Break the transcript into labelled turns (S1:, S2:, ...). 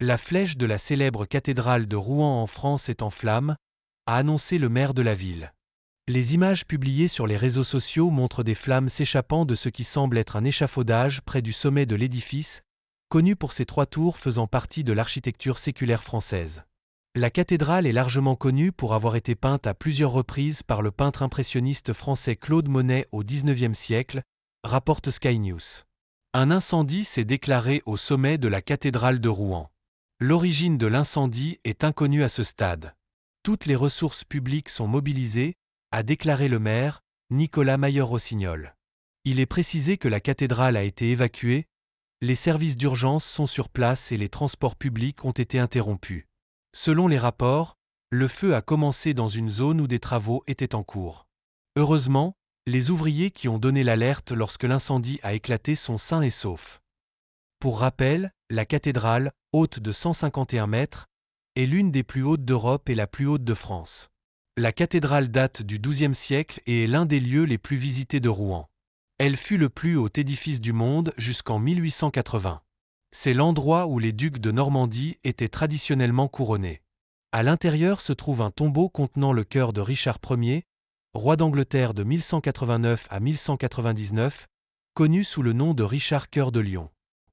S1: La flèche de la célèbre cathédrale de Rouen en France est en flammes, a annoncé le maire de la ville. Les images publiées sur les réseaux sociaux montrent des flammes s'échappant de ce qui semble être un échafaudage près du sommet de l'édifice, connu pour ses 3 tours faisant partie de l'architecture séculaire française. La cathédrale est largement connue pour avoir été peinte à plusieurs reprises par le peintre impressionniste français Claude Monet au XIXe siècle, rapporte Sky News. Un incendie s'est déclaré au sommet de la cathédrale de Rouen. L'origine de l'incendie est inconnue à ce stade. Toutes les ressources publiques sont mobilisées, a déclaré le maire, Nicolas Mayer-Rossignol. Il est précisé que la cathédrale a été évacuée, les services d'urgence sont sur place et les transports publics ont été interrompus. Selon les rapports, le feu a commencé dans une zone où des travaux étaient en cours. Heureusement, les ouvriers qui ont donné l'alerte lorsque l'incendie a éclaté sont sains et saufs. Pour rappel, la cathédrale, haute de 151 mètres, est l'une des plus hautes d'Europe et la plus haute de France. La cathédrale date du XIIe siècle et est l'un des lieux les plus visités de Rouen. Elle fut le plus haut édifice du monde jusqu'en 1880. C'est l'endroit où les ducs de Normandie étaient traditionnellement couronnés. À l'intérieur se trouve un tombeau contenant le cœur de Richard Ier, roi d'Angleterre de 1189 à 1199, connu sous le nom de Richard Cœur de Lion.